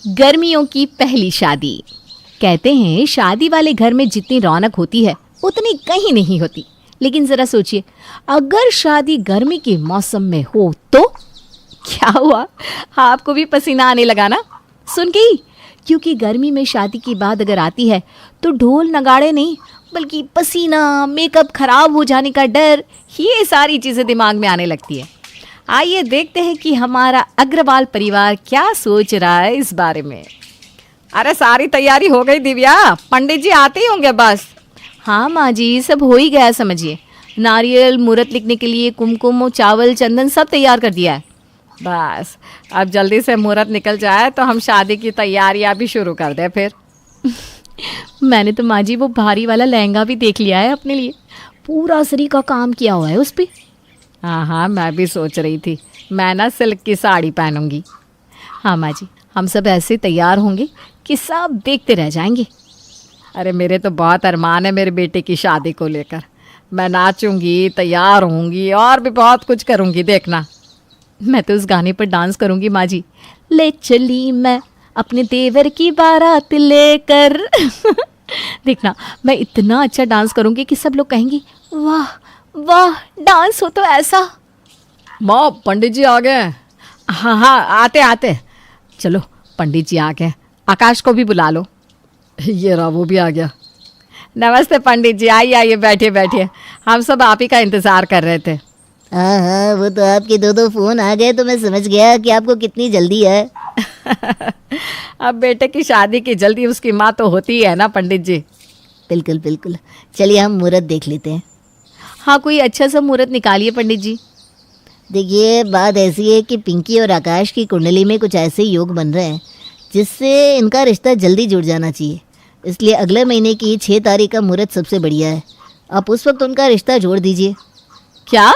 गर्मियों की पहली शादी। कहते हैं शादी वाले घर में जितनी रौनक होती है उतनी कहीं नहीं होती। लेकिन जरा सोचिए, अगर शादी गर्मी के मौसम में हो तो क्या हुआ? आपको भी पसीना आने लगा ना सुन के ही? क्योंकि गर्मी में शादी की बात अगर आती है तो ढोल नगाड़े नहीं बल्कि पसीना, मेकअप खराब हो जाने का डर, ये सारी चीज़ें दिमाग में आने लगती है। आइए देखते हैं कि हमारा अग्रवाल परिवार क्या सोच रहा है इस बारे में। अरे सारी तैयारी हो गई दिव्या, पंडित जी आते ही होंगे बस। हाँ माँ जी, सब हो ही गया समझिए। नारियल, मुहूर्त लिखने के लिए कुमकुम, चावल, चंदन सब तैयार कर दिया है। बस अब जल्दी से मुहूर्त निकल जाए तो हम शादी की तैयारियां भी शुरू कर दें फिर। मैंने तो माँ जी वो भारी वाला लहंगा भी देख लिया है अपने लिए। पूरा सरी का काम किया हुआ है उस पर। हाँ, मैं भी सोच रही थी मैं ना सिल्क की साड़ी पहनूंगी। हाँ माँ जी, हम सब ऐसे तैयार होंगे कि सब देखते रह जाएंगे। अरे मेरे तो बहुत अरमान है मेरे बेटे की शादी को लेकर। मैं नाचूंगी, तैयार होंगी और भी बहुत कुछ करूंगी, देखना। मैं तो उस गाने पर डांस करूंगी माँ जी। ले चली मैं अपने देवर की बारात लेकर। देखना, मैं इतना अच्छा डांस करूंगी कि सब लोग कहेंगे वाह वाह, डांस हो तो ऐसा। माँ, पंडित जी आ गए। हाँ, आते आते। चलो, पंडित जी आ गए, आकाश को भी बुला लो। ये रहा, वो भी आ गया। नमस्ते पंडित जी, आइए आइए, बैठिए बैठिए। हम सब आप ही का इंतज़ार कर रहे थे। हाँ, वो तो आपके दो फ़ोन आ गए तो मैं समझ गया कि आपको कितनी जल्दी है। अब बेटे की शादी की जल्दी उसकी माँ तो होती है ना पंडित जी। बिल्कुल बिल्कुल, चलिए हम मुहूर्त देख लेते हैं। हाँ, कोई अच्छा सा मुहूर्त निकालिए पंडित जी। देखिए, बात ऐसी है कि पिंकी और आकाश की कुंडली में कुछ ऐसे योग बन रहे हैं जिससे इनका रिश्ता जल्दी जुड़ जाना चाहिए। इसलिए अगले महीने की 6 तारीख का मुहूर्त सबसे बढ़िया है। आप उस वक्त उनका रिश्ता जोड़ दीजिए। क्या?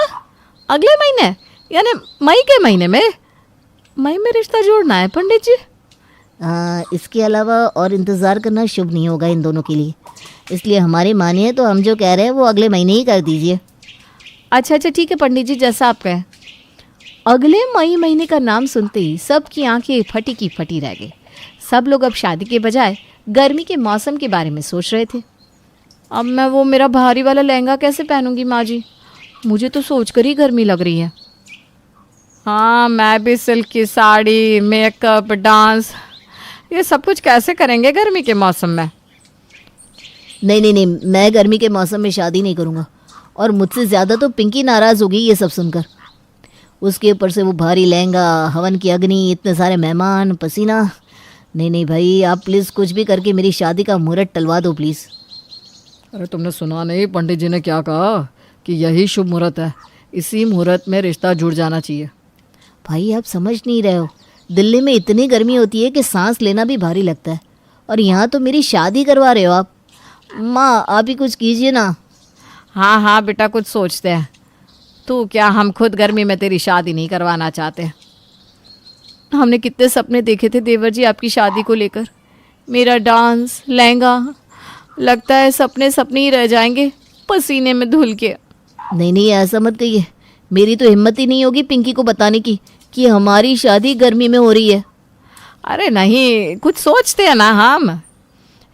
अगले महीने यानी मई के महीने में? मई में रिश्ता जोड़ना है पंडित जी? इसके अलावा और इंतज़ार करना शुभ नहीं होगा इन दोनों के लिए। इसलिए हमारी मानिए तो हम जो कह रहे हैं वो अगले महीने ही कर दीजिए। अच्छा, ठीक है पंडित जी, जैसा आप कहें। अगले मई महीने का नाम सुनते ही सबकी आंखें फटी की फटी रह गई। सब लोग अब शादी के बजाय गर्मी के मौसम के बारे में सोच रहे थे। अब मैं वो मेरा भारी वाला लहंगा कैसे पहनूंगी माँ जी? मुझे तो सोचकर ही गर्मी लग रही है। हाँ, मैं भी सिल्क की साड़ी, मेकअप, डांस, ये सब कुछ कैसे करेंगे गर्मी के मौसम में? नहीं, मैं गर्मी के मौसम में शादी नहीं करूँगा। और मुझसे ज़्यादा तो पिंकी नाराज़ होगी ये सब सुनकर। उसके ऊपर से वो भारी लहंगा, हवन की अग्नि, इतने सारे मेहमान, पसीना। नहीं भाई, आप प्लीज़ कुछ भी करके मेरी शादी का मुहूर्त टलवा दो प्लीज़। अरे तुमने सुना नहीं पंडित जी ने क्या कहा कि यही शुभ मुहूर्त है, इसी मुहूर्त में रिश्ता जुड़ जाना चाहिए। भाई आप समझ नहीं रहे हो, दिल्ली में इतनी गर्मी होती है कि सांस लेना भी भारी लगता है, और यहाँ तो मेरी शादी करवा रहे हो आप। माँ, आप ही कुछ कीजिए ना। हाँ बेटा, कुछ सोचते हैं। तू क्या, हम खुद गर्मी में तेरी शादी नहीं करवाना चाहते। हमने कितने सपने देखे थे देवर जी आपकी शादी को लेकर। मेरा डांस, लहंगा, लगता है सपने सपने ही रह जाएंगे पसीने में धुल के। नहीं, ऐसा मत कहिए। मेरी तो हिम्मत ही नहीं होगी पिंकी को बताने की कि हमारी शादी गर्मी में हो रही है। अरे नहीं, कुछ सोचते हैं ना हम।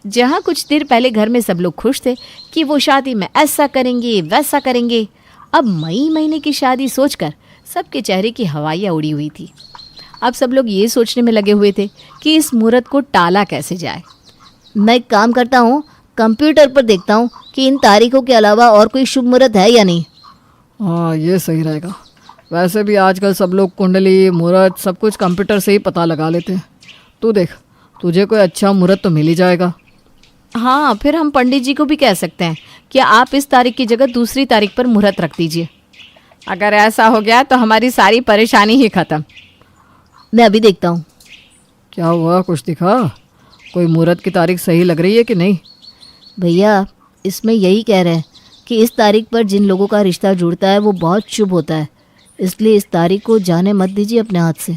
जहाँ कुछ देर पहले घर में सब लोग खुश थे कि वो शादी में ऐसा करेंगे वैसा करेंगे, अब मई महीने की शादी सोचकर सबके चेहरे की हवाइयाँ उड़ी हुई थी। अब सब लोग ये सोचने में लगे हुए थे कि इस मुहूर्त को टाला कैसे जाए। मैं एक काम करता हूँ, कंप्यूटर पर देखता हूँ कि इन तारीखों के अलावा और कोई शुभ मुहूर्त है या नहीं। हाँ, ये सही रहेगा। वैसे भी आजकल सब लोग कुंडली, मुहूर्त सब कुछ कंप्यूटर से ही पता लगा लेते हैं। तू देख, तुझे कोई अच्छा मुहूर्त तो मिल ही जाएगा। हाँ, फिर हम पंडित जी को भी कह सकते हैं कि आप इस तारीख की जगह दूसरी तारीख पर मुहूर्त रख दीजिए। अगर ऐसा हो गया तो हमारी सारी परेशानी ही ख़त्म। मैं अभी देखता हूँ। क्या हुआ, कुछ दिखा? कोई मुहूर्त की तारीख सही लग रही है कि नहीं? भैया, इसमें यही कह रहे हैं कि इस तारीख पर जिन लोगों का रिश्ता जुड़ता है वो बहुत शुभ होता है। इसलिए इस तारीख को जाने मत दीजिए अपने हाथ से।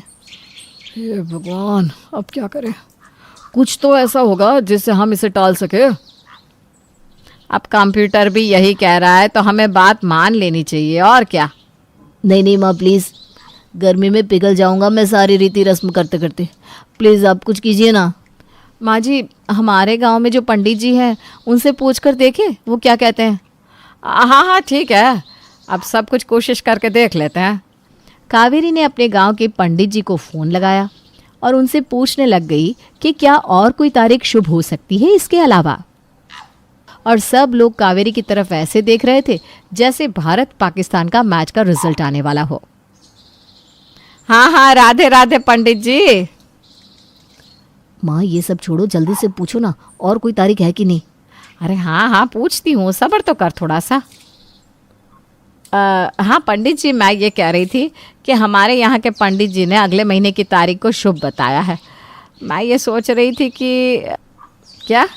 हे भगवान, अब क्या करें? कुछ तो ऐसा होगा जिससे हम इसे टाल सके। अब कंप्यूटर भी यही कह रहा है तो हमें बात मान लेनी चाहिए, और क्या। नहीं माँ, प्लीज़, गर्मी में पिघल जाऊंगा मैं सारी रीति रस्म करते करते। प्लीज़ आप कुछ कीजिए ना। माँ जी, हमारे गांव में जो पंडित जी हैं उनसे पूछ कर देखे वो क्या कहते हैं। हाँ हाँ ठीक है, अब सब कुछ कोशिश करके देख लेते हैं। कावेरी ने अपने गांव के पंडित जी को फ़ोन लगाया और उनसे पूछने लग गई कि क्या और कोई तारीख शुभ हो सकती है इसके अलावा। और सब लोग कावेरी की तरफ ऐसे देख रहे थे जैसे भारत पाकिस्तान का मैच का रिजल्ट आने वाला हो। हाँ हाँ, राधे राधे पंडित जी। माँ ये सब छोड़ो, जल्दी से पूछो ना और कोई तारीख है कि नहीं। अरे हाँ हाँ पूछती हूँ, सब्र तो कर थोड़ा सा। हाँ पंडित जी, मैं ये कह रही थी कि हमारे यहाँ के पंडित जी ने अगले महीने की तारीख को शुभ बताया है। मैं ये सोच रही थी कि क्या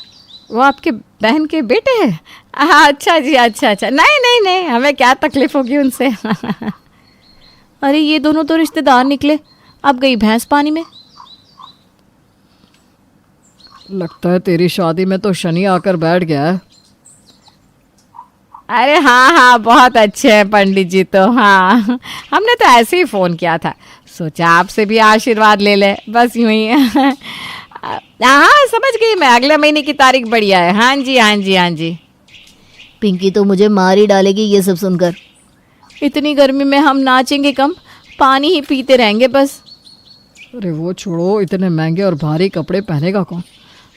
वो आपके बहन के बेटे हैं? हाँ अच्छा जी, अच्छा अच्छा, नहीं नहीं नहीं, हमें क्या तकलीफ होगी उनसे। अरे ये दोनों तो रिश्तेदार निकले, अब गई भैंस पानी में। लगता है तेरी शादी में तो शनि आकर बैठ गया है। अरे हाँ हाँ, बहुत अच्छे हैं पंडित जी तो। हाँ, हमने तो ऐसे ही फ़ोन किया था, सोचा आपसे भी आशीर्वाद ले ले, बस यूं ही। हाँ समझ गई मैं, अगले महीने की तारीख बढ़िया है। हाँ जी हाँ जी हाँ जी। पिंकी तो मुझे मार ही डालेगी ये सब सुनकर। इतनी गर्मी में हम नाचेंगे कम, पानी ही पीते रहेंगे बस। अरे वो छोड़ो, इतने महंगे और भारी कपड़े पहनेगा कौन?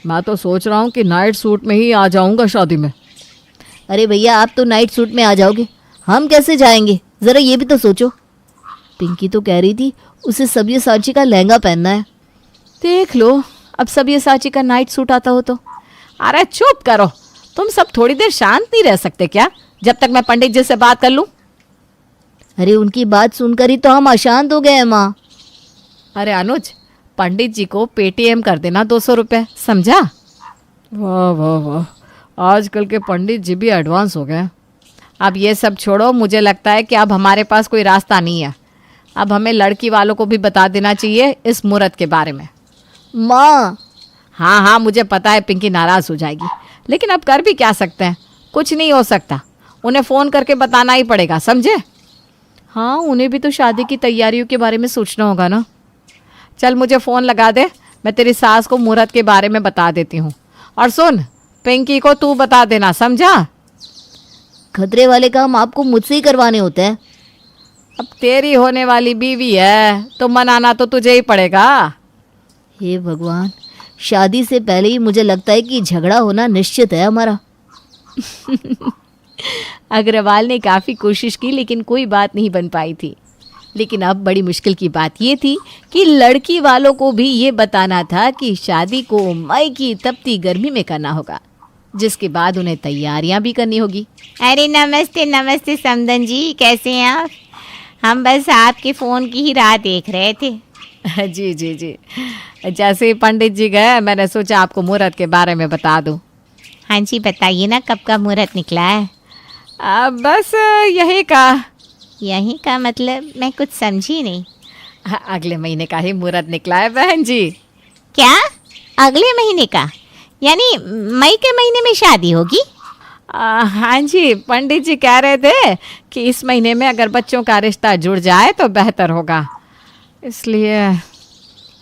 मैं तो सोच रहा हूँ कि नाइट सूट में ही आ जाऊँगा शादी में। अरे भैया आप तो नाइट सूट में आ जाओगे, हम कैसे जाएंगे? ज़रा ये भी तो सोचो। पिंकी तो कह रही थी उसे सब्यसाची का लहंगा पहनना है। देख लो, अब सब्यसाची का नाइट सूट आता हो तो। अरे चुप करो, तुम सब थोड़ी देर शांत नहीं रह सकते क्या, जब तक मैं पंडित जी से बात कर लूँ? अरे उनकी बात सुनकर ही तो हम अशांत हो गए हैं माँ। अरे अनुज, पंडित जी को पेटीएम कर देना 200 रुपये, समझा? वाह वाह वाह, आजकल के पंडित जी भी एडवांस हो गए। अब ये सब छोड़ो, मुझे लगता है कि अब हमारे पास कोई रास्ता नहीं है। अब हमें लड़की वालों को भी बता देना चाहिए इस मुहूर्त के बारे में। माँ हाँ हाँ मुझे पता है पिंकी नाराज़ हो जाएगी, लेकिन अब कर भी क्या सकते हैं, कुछ नहीं हो सकता। उन्हें फ़ोन करके बताना ही पड़ेगा, समझे? हाँ, उन्हें भी तो शादी की तैयारियों के बारे में सोचना होगा ना। चल मुझे फ़ोन लगा दे, मैं तेरी सास को मुहूर्त के बारे में बता देती हूँ। और सुन, पिंकी को तू बता देना, समझा? खतरे वाले काम आपको मुझसे ही करवाने होते हैं। अब तेरी होने वाली बीवी है तो मनाना तो तुझे ही पड़ेगा। हे भगवान, शादी से पहले ही मुझे लगता है कि झगड़ा होना निश्चित है हमारा। अग्रवाल ने काफ़ी कोशिश की लेकिन कोई बात नहीं बन पाई थी। लेकिन अब बड़ी मुश्किल की बात ये थी कि लड़की वालों को भी ये बताना था कि शादी को मई की तपती गर्मी में करना होगा, जिसके बाद उन्हें तैयारियां भी करनी होगी। अरे नमस्ते नमस्ते समदन जी, कैसे हैं आप? हम बस आपके फ़ोन की ही राह देख रहे थे। जी जी जी, जैसे ही पंडित जी गए मैंने सोचा आपको मुहूर्त के बारे में बता दूं। हाँ जी बताइए ना, कब का मुहूर्त निकला है? बस यही का। यहीं का मतलब मैं कुछ समझी नहीं। अगले महीने का ही मुहूर्त निकला है बहन जी। क्या? अगले महीने का? यानी मई के महीने में शादी होगी? हाँ जी, पंडित जी कह रहे थे कि इस महीने में अगर बच्चों का रिश्ता जुड़ जाए तो बेहतर होगा, इसलिए।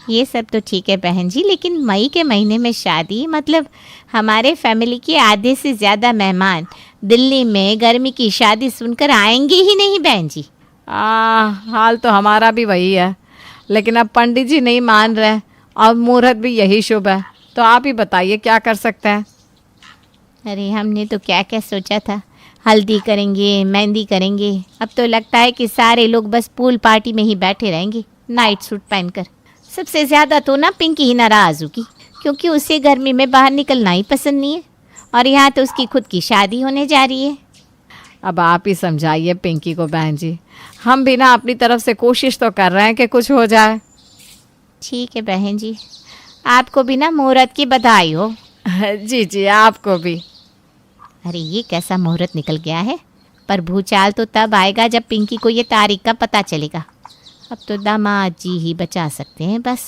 ये सब तो ठीक है बहन जी, लेकिन मई के महीने में शादी मतलब हमारे फैमिली के आधे से ज़्यादा मेहमान दिल्ली में गर्मी की शादी सुनकर आएंगे ही नहीं बहन जी। हाल तो हमारा भी वही है, लेकिन अब पंडित जी नहीं मान रहे और मुहूर्त भी यही शुभ है, तो आप ही बताइए क्या कर सकते हैं। अरे हमने तो क्या क्या सोचा था, हल्दी करेंगे, मेहंदी करेंगे। अब तो लगता है कि सारे लोग बस पूल पार्टी में ही बैठे रहेंगे नाइट सूट पहनकर। सबसे ज़्यादा तो ना पिंकी ही नाराज़ होगी, क्योंकि उसे गर्मी में बाहर निकलना ही पसंद नहीं है, और यहाँ तो उसकी खुद की शादी होने जा रही है। अब आप ही समझाइए पिंकी को बहन जी, हम भी ना अपनी तरफ से कोशिश तो कर रहे हैं कि कुछ हो जाए। ठीक है बहन जी, आपको भी ना मुहूर्त की बधाई हो। जी जी, आपको भी। अरे ये कैसा मुहूर्त निकल गया है, पर भूचाल तो तब आएगा जब पिंकी को ये तारीख का पता चलेगा। अब तो दामाद जी ही बचा सकते हैं बस।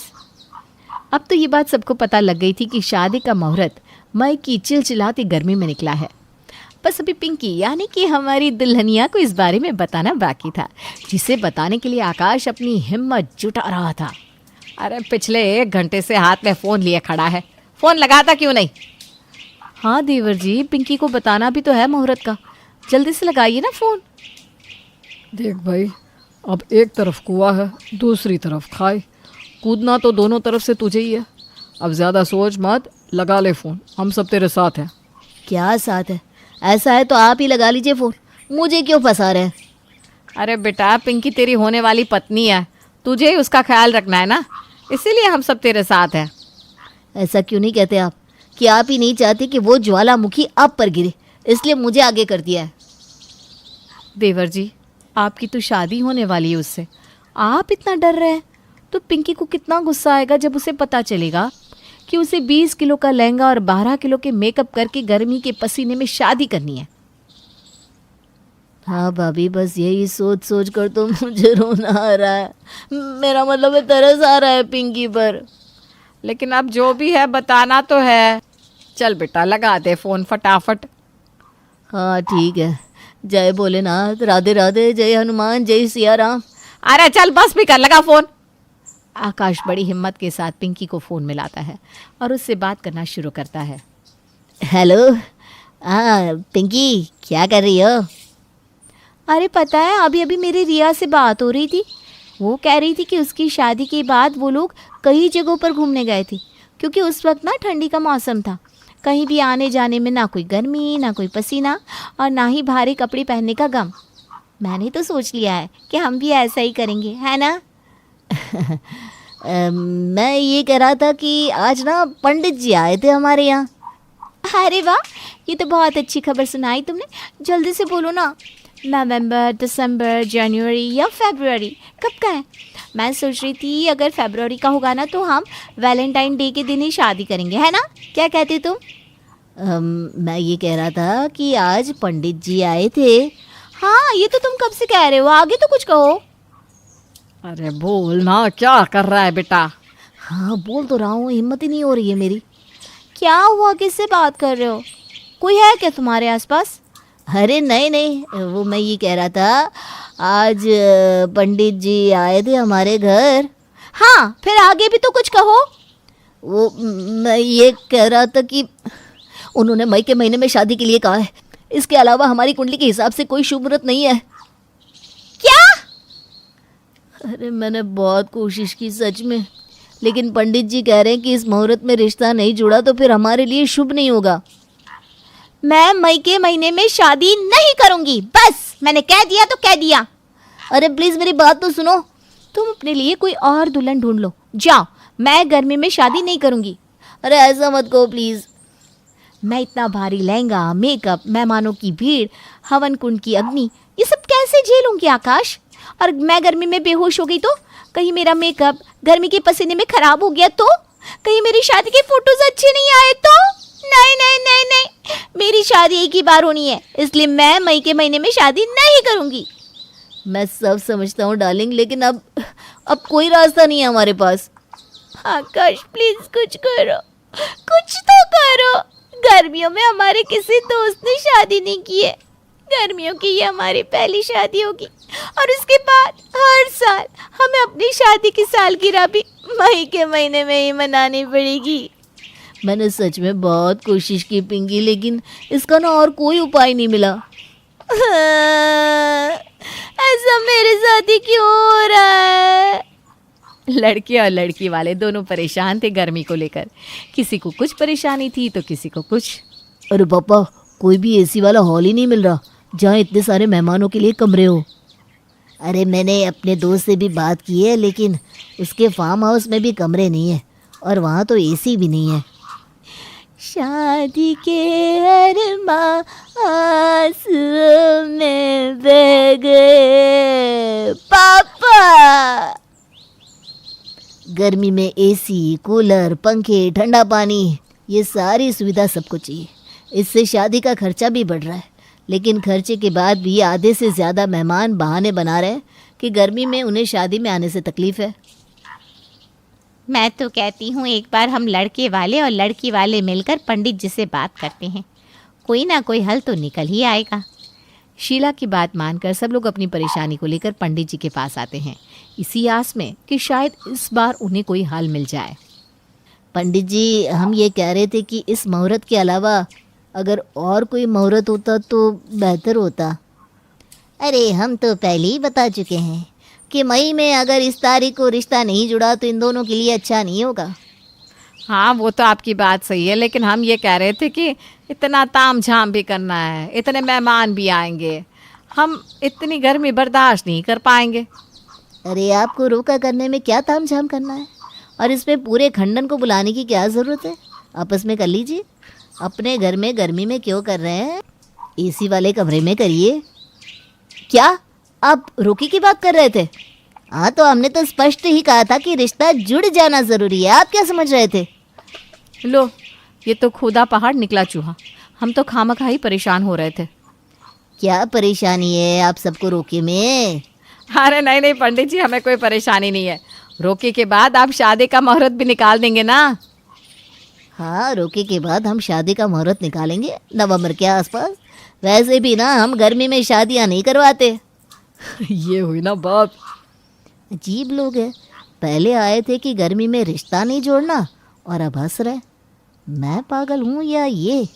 अब तो ये बात सबको पता लग गई थी कि शादी का मुहूर्त मई की चिलचिलाती गर्मी में निकला है। बस अभी पिंकी यानी कि हमारी दुल्हनिया को इस बारे में बताना बाकी था, जिसे बताने के लिए आकाश अपनी हिम्मत जुटा रहा था। अरे पिछले 1 घंटे से हाथ में फ़ोन लिए खड़ा है, फ़ोन लगाता क्यों नहीं? हाँ देवर जी, पिंकी को बताना भी तो है मुहूर्त का, जल्दी से लगाइए ना फ़ोन। देख भाई, अब एक तरफ कुआं है, दूसरी तरफ खाई, कूदना तो दोनों तरफ से तुझे ही है। अब ज़्यादा सोच मत, लगा ले फ़ोन, हम सब तेरे साथ हैं। क्या साथ है? ऐसा है तो आप ही लगा लीजिए फ़ोन, मुझे क्यों फंसा रहे हैं? अरे बेटा, पिंकी तेरी होने वाली पत्नी है, तुझे ही उसका ख्याल रखना है ना, इसीलिए हम सब तेरे साथ हैं। ऐसा क्यों नहीं कहते आप कि आप ही नहीं चाहते कि वो ज्वालामुखी आप पर गिरे, इसलिए मुझे आगे कर दिया है। देवर जी, आपकी तो शादी होने वाली है उससे, आप इतना डर रहे हैं तो पिंकी को कितना गुस्सा आएगा जब उसे पता चलेगा कि उसे 20 किलो का लहंगा और 12 किलो के मेकअप करके गर्मी के पसीने में शादी करनी है। हाँ भाभी, बस यही सोच सोच कर तो मुझे रोना आ रहा है। मेरा मतलब है, तरस आ रहा है पिंकी पर। लेकिन अब जो भी है बताना तो है। चल बेटा, लगा दे फ़ोन फटाफट। हाँ ठीक है। जय भोलेनाथ, राधे राधे, जय हनुमान, जय सिया राम। अरे चल बस भी कर, लगा फ़ोन। आकाश बड़ी हिम्मत के साथ पिंकी को फ़ोन मिलाता है और उससे बात करना शुरू करता है। हेलो, हाँ पिंकी, क्या कर रही हो? अरे पता है, अभी अभी मेरी रिया से बात हो रही थी। वो कह रही थी कि उसकी शादी के बाद वो लोग कई जगहों पर घूमने गए थे, क्योंकि उस वक्त ना ठंडी का मौसम था। कहीं भी आने जाने में ना कोई गर्मी, ना कोई पसीना और ना ही भारी कपड़े पहनने का गम। मैंने तो सोच लिया है कि हम भी ऐसा ही करेंगे, है ना? मैं ये कह रहा था कि आज ना पंडित जी आए थे हमारे यहाँ। अरे वाह, ये तो बहुत अच्छी खबर सुनाई तुमने। जल्दी से बोलो ना, नवंबर, दिसंबर, जनवरी या फरवरी, कब का है? मैं सोच रही थी अगर फरवरी का होगा ना तो हम वैलेंटाइन डे के दिन ही शादी करेंगे, है ना? क्या कहते तुम? मैं ये कह रहा था कि आज पंडित जी आए थे। हाँ, ये तो तुम कब से कह रहे हो, आगे तो कुछ कहो। अरे बोल ना, क्या कर रहा है बेटा? हाँ बोल तो रहा हूँ, हिम्मत ही नहीं हो रही है मेरी। क्या हुआ, किससे बात कर रहे हो? कोई है क्या तुम्हारे आसपास? अरे नहीं नहीं, वो मैं ये कह रहा था आज पंडित जी आए थे हमारे घर। हाँ, फिर आगे भी तो कुछ कहो। वो मैं ये कह रहा था कि उन्होंने मई के महीने में शादी के लिए कहा है। इसके अलावा हमारी कुंडली के हिसाब से कोई शुभ मुहूर्त नहीं है। क्या? अरे मैंने बहुत कोशिश की सच में, लेकिन पंडित जी कह रहे हैं कि इस मुहूर्त में रिश्ता नहीं जुड़ा तो फिर हमारे लिए शुभ नहीं होगा। मैं मई के महीने में शादी नहीं करूंगी, बस मैंने कह दिया तो कह दिया। अरे प्लीज मेरी बात तो सुनो। तुम अपने लिए कोई और दुल्हन ढूंढ लो, जाओ। मैं गर्मी में शादी नहीं करूंगी। अरे ऐसा मत कहो प्लीज। मैं इतना भारी लहंगा, मेकअप, मेहमानों की भीड़, हवन कुंड की अग्नि, ये सब कैसे झेलूंगी आकाश? और मैं गर्मी में बेहोश हो गई तो? कहीं मेरा मेकअप गर्मी के पसीने में खराब हो गया तो? कहीं मेरी शादी के फोटोज अच्छे नहीं आए तो? नहीं नहीं नहीं नहीं, मेरी शादी एक ही बार होनी है, इसलिए मैं मई के महीने में शादी नहीं करूंगी। मैं सब समझता हूँ डार्लिंग, लेकिन अब कोई रास्ता नहीं है हमारे पास। आकाश प्लीज कुछ करो, कुछ तो करो। गर्मियों में हमारे किसी दोस्त ने शादी नहीं की है। गर्मियों की ये हमारी पहली शादी होगी और उसके बाद हर साल हमें अपनी शादी की सालगिरह भी मई के महीने में ही मनानी पड़ेगी। मैंने सच में बहुत कोशिश की पिंकी, लेकिन इसका ना और कोई उपाय नहीं मिला। ऐसा मेरे साथ ही क्यों हो रहा है? लड़के और लड़की वाले दोनों परेशान थे गर्मी को लेकर। किसी को कुछ परेशानी थी तो किसी को कुछ। अरे पापा, कोई भी एसी वाला हॉल ही नहीं मिल रहा जहाँ इतने सारे मेहमानों के लिए कमरे हो। अरे मैंने अपने दोस्त से भी बात की है, लेकिन उसके फार्म हाउस में भी कमरे नहीं है और वहाँ तो एसी भी नहीं है। शादी के अरमां आंसुओं में बह गए पापा। गर्मी में एसी, कूलर, पंखे, ठंडा पानी, ये सारी सुविधा सबको चाहिए। इससे शादी का खर्चा भी बढ़ रहा है, लेकिन खर्चे के बाद भी आधे से ज़्यादा मेहमान बहाने बना रहे हैं कि गर्मी में उन्हें शादी में आने से तकलीफ है। मैं तो कहती हूँ एक बार हम लड़के वाले और लड़की वाले मिलकर पंडित जी से बात करते हैं, कोई ना कोई हल तो निकल ही आएगा। शीला की बात मानकर सब लोग अपनी परेशानी को लेकर पंडित जी के पास आते हैं। इसी आस में कि शायद इस बार उन्हें कोई हाल मिल जाए। पंडित जी, हम ये कह रहे थे कि इस मुहूर्त के अलावा अगर और कोई मुहूर्त होता तो बेहतर होता। अरे हम तो पहले ही बता चुके हैं कि मई में अगर इस तारीख को रिश्ता नहीं जुड़ा तो इन दोनों के लिए अच्छा नहीं होगा। हाँ, वो तो आपकी बात सही है, लेकिन हम ये कह रहे थे कि इतना ताम झाम भी करना है, इतने मेहमान भी आएंगे, हम इतनी गर्मी बर्दाश्त नहीं कर पाएंगे। अरे आपको रोका करने में क्या तामझाम करना है, और इसमें पूरे खंडन को बुलाने की क्या ज़रूरत है? आपस में कर लीजिए। अपने घर में गर्मी में क्यों कर रहे हैं? एसी वाले कमरे में करिए। क्या आप रोकी की बात कर रहे थे? हाँ, तो हमने तो स्पष्ट ही कहा था कि रिश्ता जुड़ जाना ज़रूरी है। आप क्या समझ रहे थे? लो, ये तो खुदा पहाड़ निकला चूहा। हम तो खामखा ही परेशान हो रहे थे। क्या परेशानी है आप सबको रोके में? अरे नहीं नहीं पंडित जी, हमें कोई परेशानी नहीं है। रोके के बाद आप शादी का मुहूर्त भी निकाल देंगे ना? हाँ, रोके के बाद हम शादी का मुहूर्त निकालेंगे नवंबर के आसपास। वैसे भी ना हम गर्मी में शादियाँ नहीं करवाते। ये हुई ना बात। अजीब लोग हैं, पहले आए थे कि गर्मी में रिश्ता नहीं जोड़ना और अब हंस रहे। मैं पागल हूँ या ये?